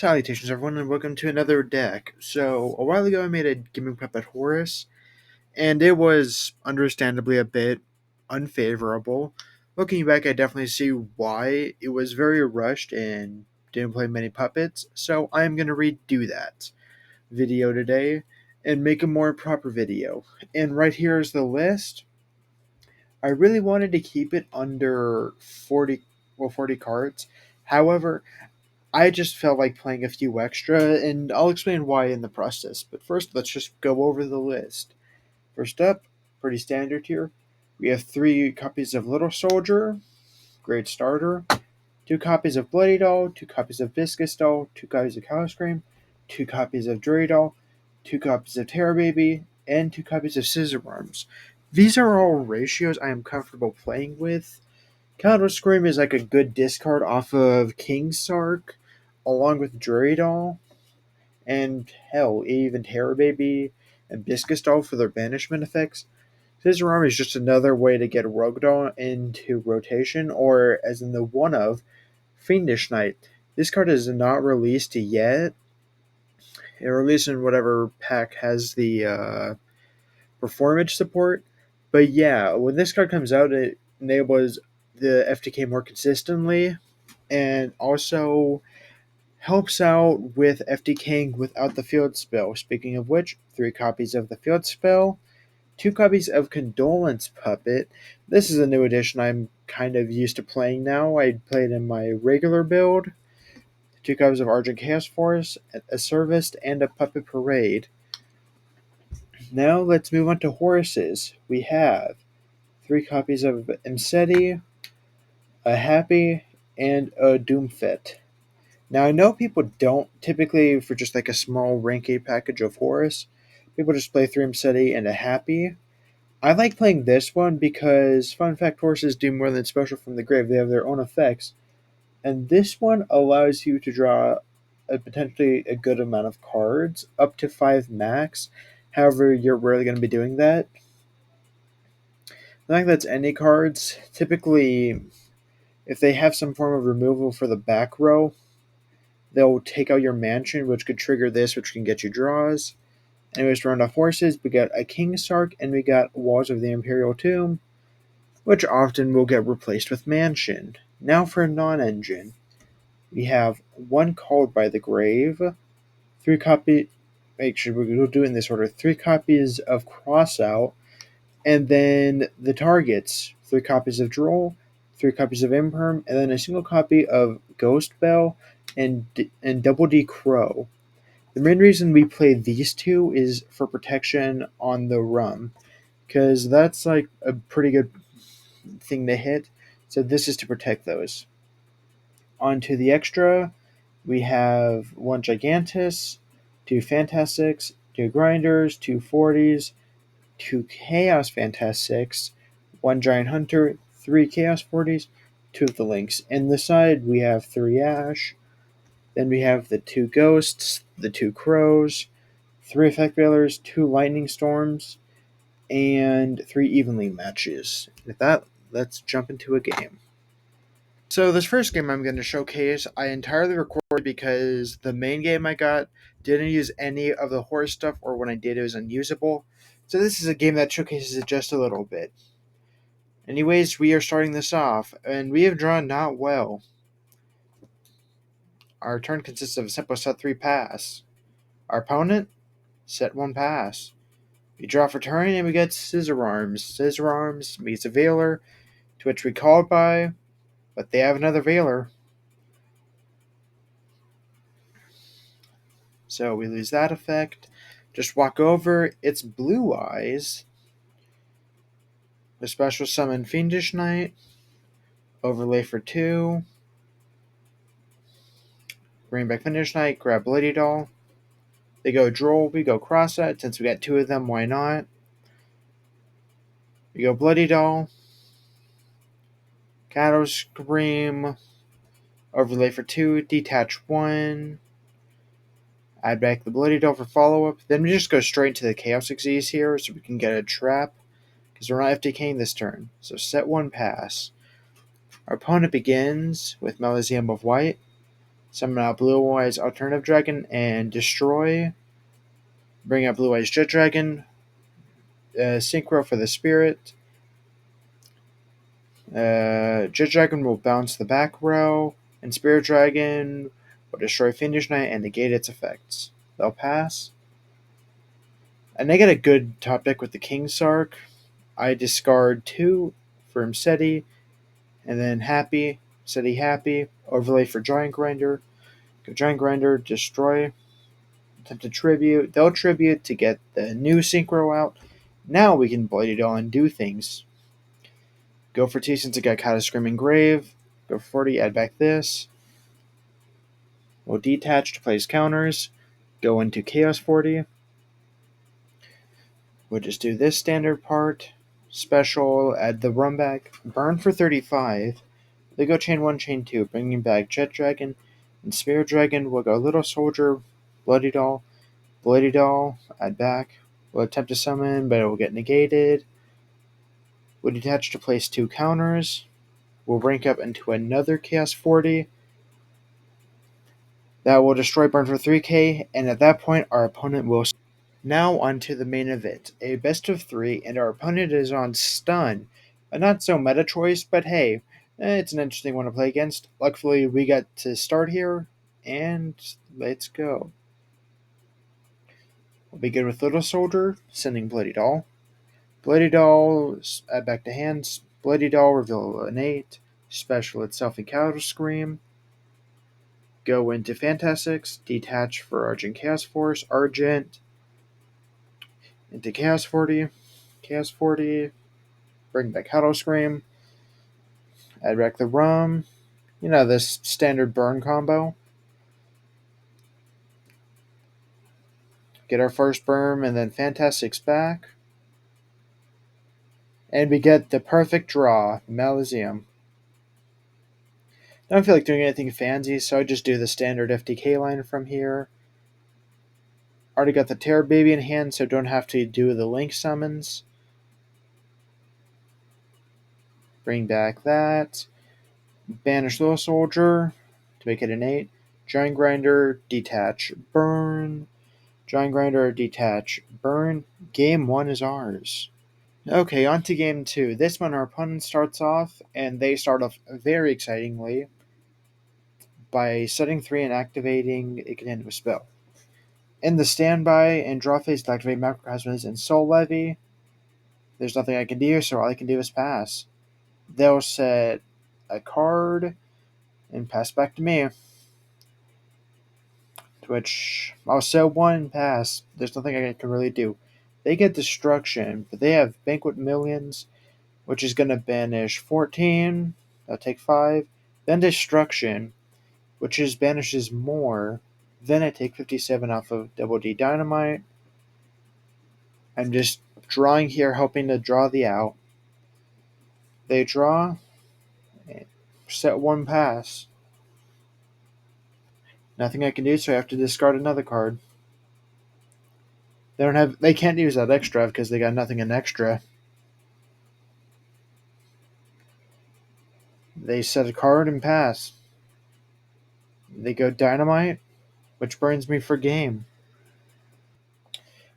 Salutations, everyone, and welcome to another deck. So, a while ago, I made a Gimmick puppet Horus, and it was understandably a bit unfavorable. Looking back, I definitely see why. It was very rushed and didn't play many puppets, so I am going to redo that video today and make a more proper video. And right here is the list. I really wanted to keep it under 40 cards. However, I just felt like playing a few extra, and I'll explain why in the process. But first, let's just go over the list. First up, pretty standard here. We have 3 copies of Little Soldier, great starter, 2 copies of Bloody Doll, 2 copies of Viscous Doll, 2 copies of Cow Scream, 2 copies of Jury Doll, 2 copies of Terror Baby, and 2 copies of Scissor Arms. These are all ratios I am comfortable playing with. Counter Scream is like a good discard off of King Sark, along with Jury Doll, and hell, even Terror Baby and Biscus Doll for their banishment effects. Scissor Arm is just another way to get Rogue Doll into rotation, or as in the one of Fiendish Knight. This card is not released yet. It released in whatever pack has the performance support. But yeah, when this card comes out, it enables the FTK more consistently, and also helps out with FTKing without the field spell. Speaking of which, 3 copies of the field spell, 2 copies of Condolence Puppet. This is a new addition I'm kind of used to playing now. I played in my regular build. 2 copies of Argent Chaos Force, a Service, and a Puppet Parade. Now let's move on to Horus's. We have 3 copies of Imseti, a Happy, and a Doomfit. Now, I know people don't typically, for just like a small rank 8 package of Horus, people just play 3 Imseti and a Happy. I like playing this one because, fun fact, Horses do more than special from the grave. They have their own effects. And this one allows you to draw potentially a good amount of cards, up to 5 max. However, you're rarely going to be doing that. I think that's any cards. Typically, if they have some form of removal for the back row, they'll take out your mansion, which could trigger this, which can get you draws. Anyways, to round off Horses, we got a King Sark, and we got Walls of the Imperial Tomb, which often will get replaced with Mansion. Now for non-engine. We have 1 Called by the Grave, 3 copy. Make sure we're doing this order. 3 copies of Crossout, and then the targets. 3 copies of Droll, 3 copies of Imperm, and then a single copy of Ghost Bell and Double D Crow. The main reason we play these 2 is for protection on the rum, because that's like a pretty good thing to hit. So this is to protect those. On to the extra, we have 1 Gigantus, 2 Fantastics, 2 Grinders, 2 40s, 2 Chaos Fantastics, 1 Giant Hunter, 3 Chaos 40s, 2 of the Lynx. In the side, we have 3 Ash. Then we have the 2 Ghosts, the 2 Crows, 3 Effect Veilers, 2 Lightning Storms, and 3 Evenly Matches. With that, let's jump into a game. So this first game I'm going to showcase, I entirely recorded because the main game I got didn't use any of the horror stuff, or when I did, it was unusable. So this is a game that showcases it just a little bit. Anyways, we are starting this off, and we have drawn not well. Our turn consists of a simple set 3 pass. Our opponent, set 1 pass. We draw for turn, and we get Scissor Arms. Scissor Arms meets a Veiler, to which we called by, but they have another Veiler. So we lose that effect. Just walk over. It's Blue Eyes. A special summon Fiendish Knight. Overlay for 2. Bring back Fiendish Knight. Grab Bloody Doll. They go Droll. We go Cross-Eyed. Since we got 2 of them, why not? We go Bloody Doll. Cattle Scream. Overlay for 2. Detach 1. Add back the Bloody Doll for follow-up. Then we just go straight to the Chaos Xyz here so we can get a trap, because we're not FTKing this turn. So set 1 pass. Our opponent begins with Mausoleum of White. Summon out Blue Eyes Alternative Dragon and destroy. Bring out Blue Eyes Jet Dragon. Synchro for the Spirit. Jet Dragon will bounce the back row, and Spirit Dragon will destroy Fiendish Knight and negate its effects. They'll pass. And I get a good top deck with the King Sark. I discard 2 for Mseti, and then Happy, Mseti Happy, overlay for Giant Grinder. Go Giant Grinder, destroy. Attempt to tribute. They'll tribute to get the new Synchro out. Now we can Bloody Doll and do things. Go for 2 since I got Kata Screaming Grave. Go for 40, add back this. We'll detach to place counters. Go into Chaos 40. We'll just do this standard part. Special, add the run back. Burn for 35. They go chain 1, chain 2, bringing back Jet Dragon. And Spirit Dragon will go Little Soldier, Bloody Doll, add back. We'll attempt to summon, but it will get negated. We'll detach to place 2 counters. We'll rank up into another Chaos 40. That will destroy Burn for 3k, and at that point our opponent will... Now on to the main event, a best of 3, and our opponent is on stun. A not so meta choice, but hey, it's an interesting one to play against. Luckily we got to start here, and let's go. We'll begin with Little Soldier, sending Bloody Doll. Bloody Doll, add back to hands. Bloody Doll, reveal an 8. Special itself in Counter Scream. Go into Fantastics, detach for Argent Chaos Force, Argent, into Chaos 40, bring back Counter Scream, add back the Rum, this standard burn combo. Get our first burn and then Fantastics back. And we get the perfect draw, Malizium. I don't feel like doing anything fancy, so I just do the standard FTK line from here. Already got the Terror Baby in hand, so don't have to do the Link summons. Bring back that. Banish Little Soldier to make it an 8. Giant Grinder, detach, burn. Giant Grinder, detach, burn. Game 1 is ours. Okay, on to game 2. This one our opponent starts off, and they start off very excitingly by setting 3 and activating a continuous spell. In the standby and draw phase to activate Macrocosmos and Soul Levy, there's nothing I can do, so all I can do is pass. They'll set a card and pass back to me. To which I'll set 1 and pass. There's nothing I can really do. They get Destruction, but they have Banquet Millions, which is going to banish 14. That'll take 5. Then Destruction, which banishes more. Then I take 57 off of Double D Dynamite. I'm just drawing here, hoping to draw the out. They draw. Set 1 pass. Nothing I can do, so I have to discard another card. They can't use that extra because they got nothing in extra. They set a card and pass. They go Dynamite, which burns me for game.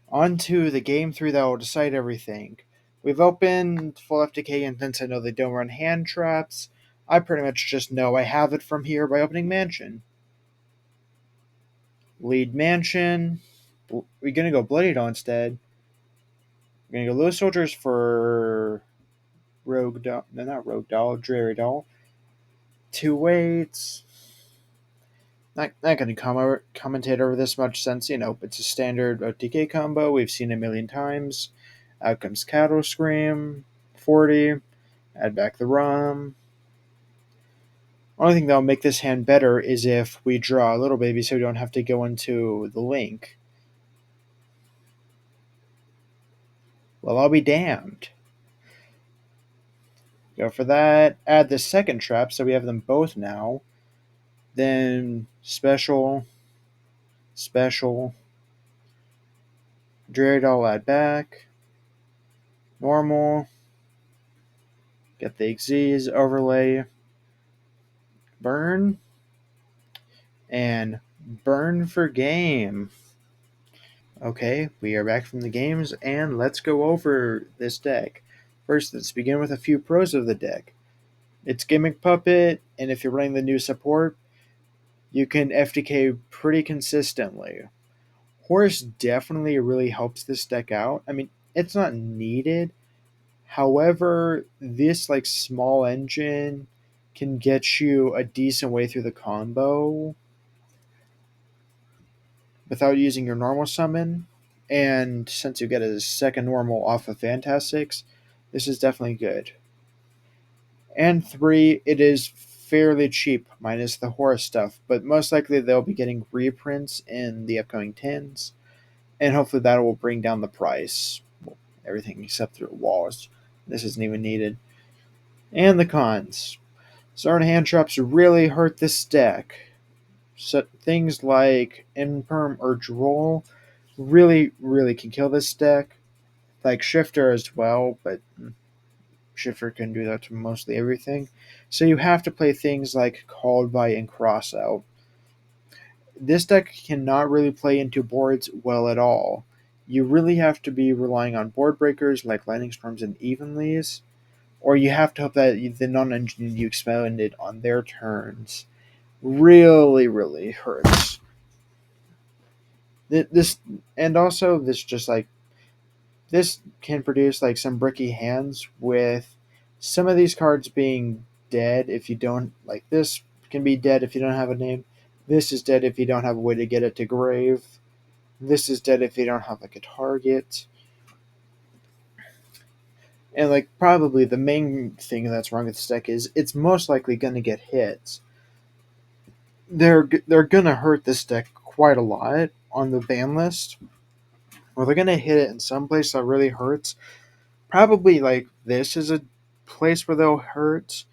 On to the game 3 that will decide everything. We've opened full FTK, and since I know they don't run hand traps, I pretty much just know I have it from here by opening Mansion. Lead Mansion. We're going to go Bloody Doll instead. We're going to go Little Soldiers for Rogue Doll. No, not Rogue Doll. Dreary Doll. 2 weights. Not going to commentate over this much since, it's a standard OTK combo. We've seen a million times. Out comes Cattle Scream. 40. Add back the Rum. Only thing that'll make this hand better is if we draw a Little Baby so we don't have to go into the Link. Well, I'll be damned. Go for that. Add the second trap so we have them both now. Then special. Dreary Doll add back. Normal. Get the Xyz overlay. Burn. and burn for game. Okay, we are back from the games, and let's go over this deck. First, let's begin with a few pros of the deck. It's Gimmick Puppet, and if you're running the new support, you can FTK pretty consistently. Horus definitely really helps this deck out. I mean, it's not needed. However, this like small engine can get you a decent way through the combo without using your normal summon. And since you get a second normal off of Fantastics, this is definitely good. And three, it is fairly cheap, minus the horror stuff, but most likely they'll be getting reprints in the upcoming tins, and hopefully that will bring down the price. Well, everything except through walls. This isn't even needed. And the cons. Certain hand traps really hurt this deck. So things like Imperm or Droll really can kill this deck. Like Shifter as well, but Shifter can do that to mostly everything. So you have to play things like Called by and Crossout. This deck cannot really play into boards well at all. You really have to be relying on board breakers like Lightning Storms and Evenlies, or you have to hope that the non-engine you expended on their turns really hurts. This and also this just like this can produce like some bricky hands with some of these cards being dead if you don't like this can be dead if you don't have a name. This is dead if you don't have a way to get it to grave. This is dead if you don't have like a target. And like probably the main thing that's wrong with this deck is it's most likely going to get hits. They're going to hurt this deck quite a lot on the ban list, or they're going to hit it in some place that really hurts. Probably like this is a place where they'll hurt.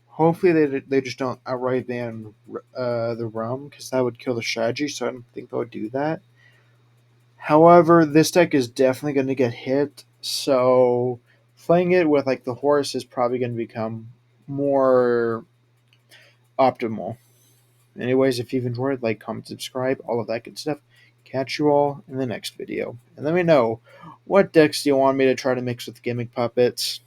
Hopefully they just don't outright ban the rum because that would kill the strategy. So I don't think they'll do that. However, this deck is definitely going to get hit. So playing it with like the Horus is probably going to become more optimal. Anyways, if you've enjoyed, like, comment, subscribe, all of that good stuff. Catch you all in the next video. And let me know, what decks do you want me to try to mix with Gimmick Puppets?